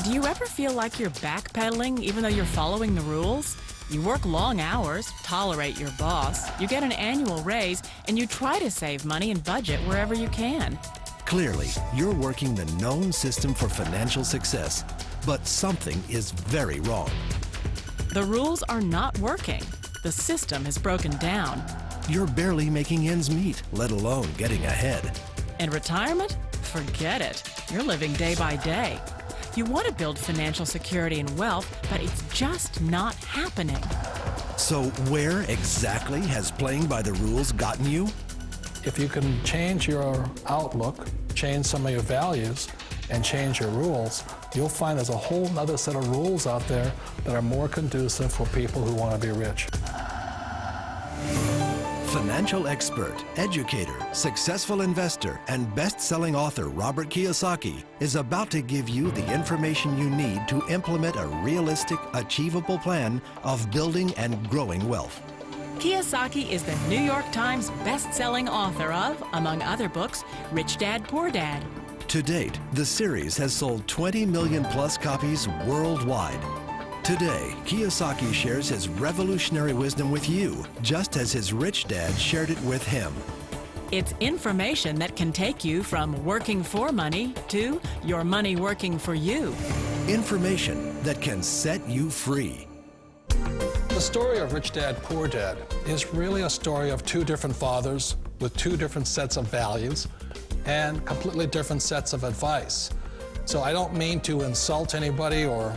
Do you ever feel like you're backpedaling even though you're following the rules? You work long hours, tolerate your boss, you get an annual raise, and you try to save money and budget wherever you can. Clearly, you're working the known system for financial success, but something is very wrong. The rules are not working. The system is broken down. You're barely making ends meet, let alone getting ahead. And retirement? Forget it. You're living day by day. You want to build financial security and wealth, but it's just not happening. So where exactly has playing by the rules gotten you? If you can change your outlook, change some of your values, and change your rules, you'll find there's a whole other set of rules out there that are more conducive for people who want to be rich. Financial expert, educator, successful investor, and best-selling author Robert Kiyosaki is about to give you the information you need to implement a realistic, achievable plan of building and growing wealth. Kiyosaki is the New York Times best-selling author of, among other books, Rich Dad, Poor Dad. To date, the series has sold 20 million plus copies worldwide. Today, Kiyosaki shares his revolutionary wisdom with you, just as his rich dad shared it with him. It's information that can take you from working for money to your money working for you. Information that can set you free. The story of Rich Dad, Poor Dad is really a story of two different fathers with two different sets of values and completely different sets of advice. So I don't mean to insult anybody or,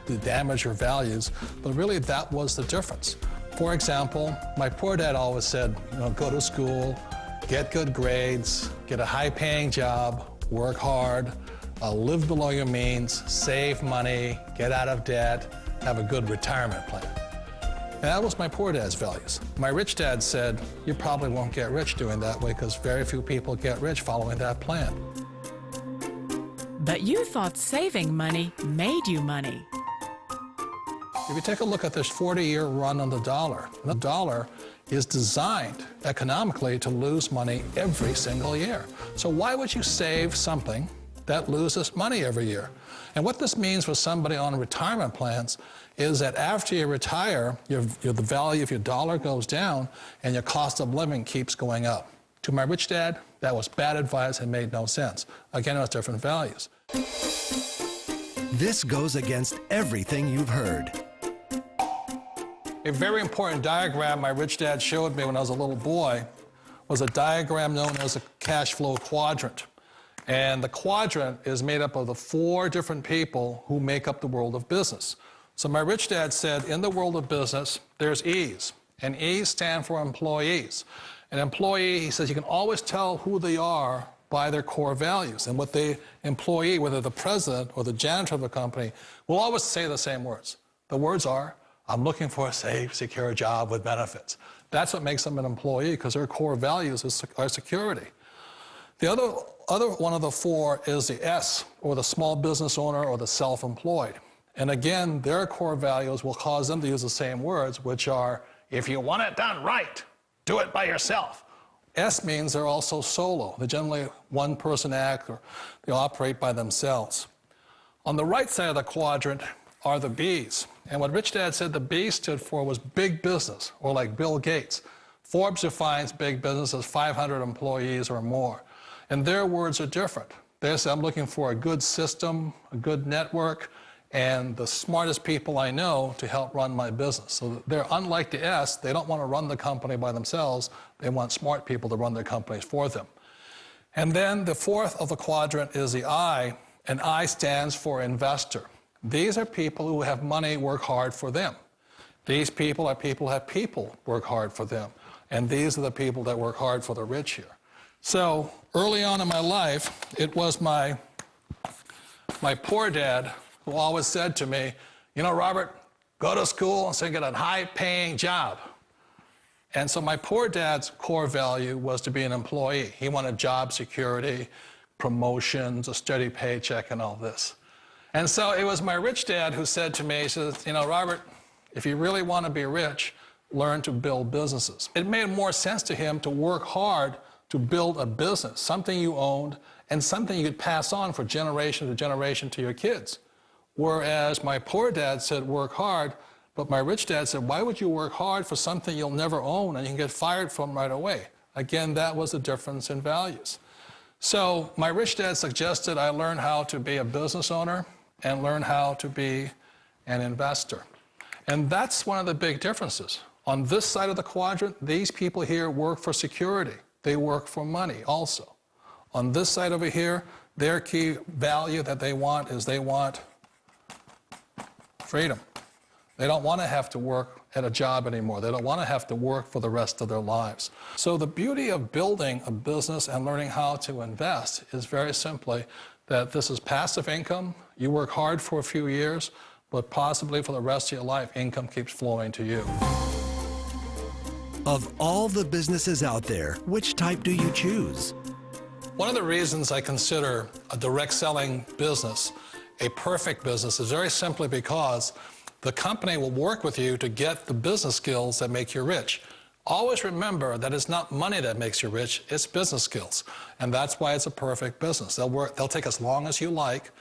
to damage your values, but really that was the difference. For example, my poor dad always said, go to school, get good grades, get a high-paying job, work hard, live below your means, save money, get out of debt, have a good retirement plan. And that was my poor dad's values. My rich dad said, you probably won't get rich doing that way because very few people get rich following that plan. But you thought saving money made you money. If you take a look at this 40-year run on the dollar is designed economically to lose money every single year. So why would you save something that loses money every year? And what this means for somebody on retirement plans is that after you retire, the value of your dollar goes down and your cost of living keeps going up. To my rich dad, that was bad advice and made no sense. Again, it was different values. This goes against everything you've heard. A very important diagram my rich dad showed me when I was a little boy was a diagram known as a cash flow quadrant. And the quadrant is made up of the 4 different people who make up the world of business. So my rich dad said, in the world of business, there's E's, and E's stand for employees. An employee, he says, you can always tell who they are by their core values. And what the employee, whether the president or the janitor of a company, will always say the same words. The words are, I'm looking for a safe, secure job with benefits. That's what makes them an employee, because their core values are security. The other one of the 4 is the S, or the small business owner or the self-employed. And again, their core values will cause them to use the same words, which are, if you want it done right, do it by yourself. S means they're also solo. They're generally one-person act, or they operate by themselves. On the right side of the quadrant are the B's. And what Rich Dad said the B stood for was big business, or like Bill Gates. Forbes defines big business as 500 employees or more. And their words are different. They say, I'm looking for a good system, a good network, and the smartest people I know to help run my business. So they're unlike the S. They don't want to run the company by themselves. They want smart people to run their companies for them. And then the 4th of the quadrant is the I, and I stands for investor. These are people who have money work hard for them. These people are people who have people work hard for them. And these are the people that work hard for the rich here. So early on in my life, it was my poor dad who always said to me, Robert, go to school and so get a high-paying job. And so my poor dad's core value was to be an employee. He wanted job security, promotions, a steady paycheck, and all this. And so it was my rich dad who said to me, he says, Robert, if you really want to be rich, learn to build businesses. It made more sense to him to work hard to build a business, something you owned, and something you could pass on for generation to generation to your kids. Whereas my poor dad said, work hard, but my rich dad said, why would you work hard for something you'll never own and you can get fired from right away? Again, that was the difference in values. So my rich dad suggested I learn how to be a business owner and learn how to be an investor. And that's one of the big differences. On this side of the quadrant, these people here work for security. They work for money also. On this side over here, their key value that they want is they want freedom. They don't want to have to work at a job anymore. They don't want to have to work for the rest of their lives. So the beauty of building a business and learning how to invest is very simply that this is passive income. You work hard for a few years, but possibly for the rest of your life, income keeps flowing to you. Of all the businesses out there, which type do you choose? One of the reasons I consider a direct selling business a perfect business is very simply because the company will work with you to get the business skills that make you rich. Always remember that it's not money that makes you rich, it's business skills. And that's why it's a perfect business. They'll take as long as you like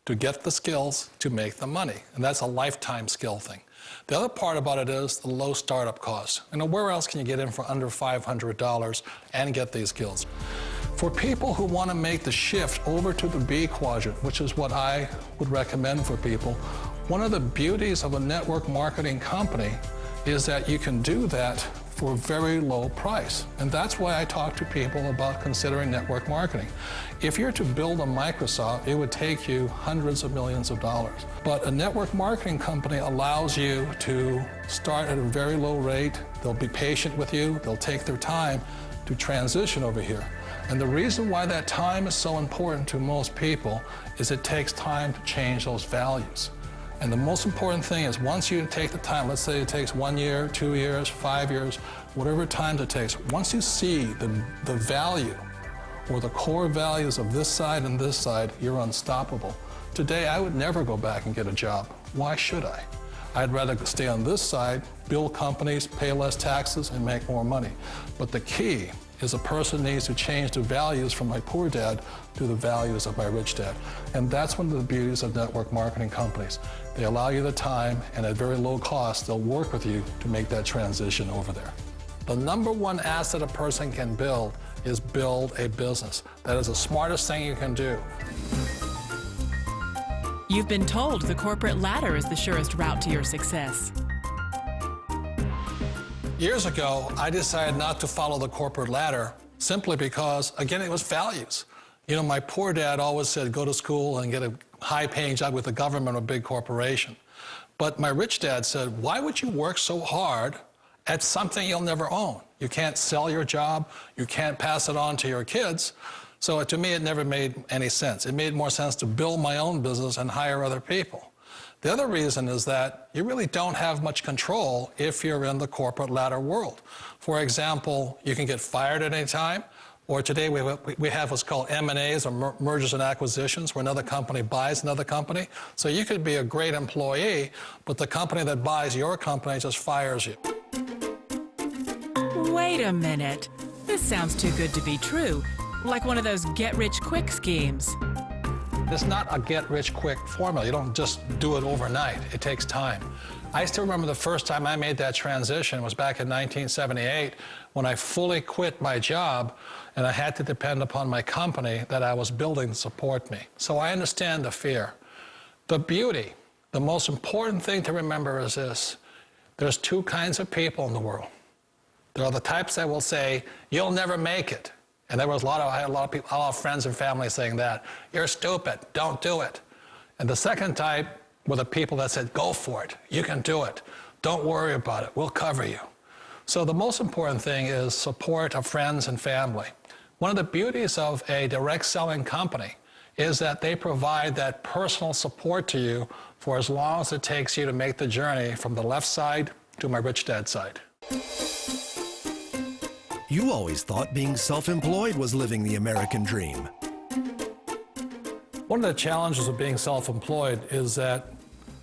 to get the skills to make the money. And that's a lifetime skill thing. The other part about it is the low startup cost. Where else can you get in for under $500 and get these skills? For people who want to make the shift over to the B quadrant, which is what I would recommend for people, one of the beauties of a network marketing company is that you can do that for a very low price. And that's why I talk to people about considering network marketing. If you're to build a Microsoft, it would take you hundreds of millions of dollars. But a network marketing company allows you to start at a very low rate. They'll be patient with you. They'll take their time to transition over here. And the reason why that time is so important to most people is it takes time to change those values. And the most important thing is once you take the time, let's say it takes 1 year, 2 years, 5 years, whatever time it takes, once you see the value or the core values of this side and this side, you're unstoppable. Today, I would never go back and get a job. Why should I? I'd rather stay on this side, build companies, pay less taxes, and make more money. But the key is a person needs to change the values from my poor dad to the values of my rich dad. And that's one of the beauties of network marketing companies. They allow you the time, and at very low cost, they'll work with you to make that transition over there. The number one asset a person can build is build a business. That is the smartest thing you can do. You've been told the corporate ladder is the surest route to your success. Years ago, I decided not to follow the corporate ladder simply because, again, it was values. You know, my poor dad always said, go to school and get a high-paying job with the government or a big corporation. But my rich dad said, why would you work so hard at something you'll never own? You can't sell your job. You can't pass it on to your kids. So to me, it never made any sense. It made more sense to build my own business and hire other people. The other reason is that you really don't have much control if you're in the corporate ladder world. For example, you can get fired at any time, or today we have what's called M&As, or mergers and acquisitions, where another company buys another company. So you could be a great employee, but the company that buys your company just fires you. Wait a minute. This sounds too good to be true. Like one of those get-rich-quick schemes. It's not a get-rich-quick formula. You don't just do it overnight. It takes time. I still remember the first time I made that transition was back in 1978 when I fully quit my job and I had to depend upon my company that I was building to support me. So I understand the fear. The beauty, the most important thing to remember is this. There's two kinds of people in the world. There are the types that will say, you'll never make it. And I had a lot of people, a lot of friends and family saying that. You're stupid, don't do it. And the second type were the people that said, go for it, you can do it. Don't worry about it, we'll cover you. So the most important thing is support of friends and family. One of the beauties of a direct selling company is that they provide that personal support to you for as long as it takes you to make the journey from the left side to my rich dad side. You always thought being self-employed was living the American dream. One of the challenges of being self-employed is that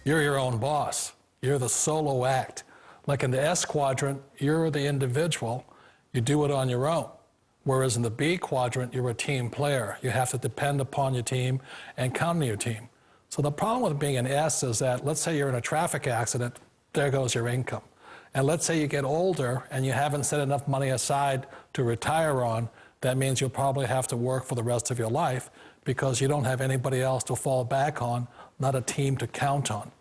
you're your own boss. You're the solo act. Like in the S quadrant, you're the individual. You do it on your own. Whereas in the B quadrant, you're a team player. You have to depend upon your team and count on your team. So the problem with being an S is that, let's say you're in a traffic accident, there goes your income. And let's say you get older and you haven't set enough money aside to retire on, that means you'll probably have to work for the rest of your life because you don't have anybody else to fall back on, not a team to count on.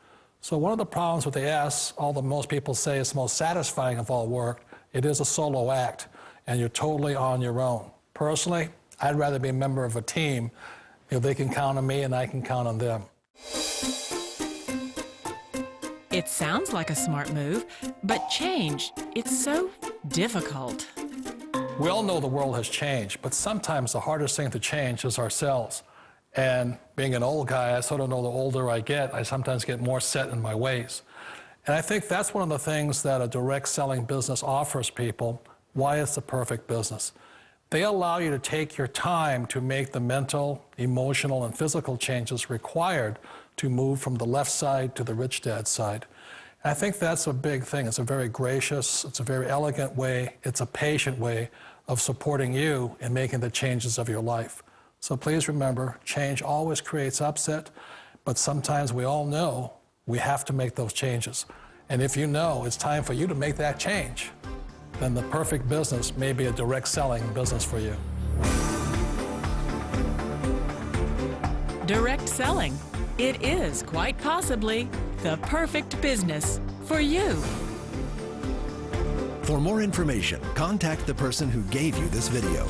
So one of the problems with the S, although most people say it's the most satisfying of all work, it is a solo act, and you're totally on your own. Personally, I'd rather be a member of a team if they can count on me and I can count on them. It sounds like a smart move, but change, it's so difficult. We all know the world has changed, but sometimes the hardest thing to change is ourselves. And being an old guy, I sort of know the older I get, I sometimes get more set in my ways. And I think that's one of the things that a direct selling business offers people, why it's the perfect business. They allow you to take your time to make the mental, emotional, and physical changes required to move from the left side to the rich dad side. And I think that's a big thing. It's a very gracious, it's a very elegant way, it's a patient way of supporting you in making the changes of your life. So please remember, change always creates upset, but sometimes we all know we have to make those changes. And if you know it's time for you to make that change, then the perfect business may be a direct selling business for you. Direct selling. It is quite possibly the perfect business for you. For more information, contact the person who gave you this video.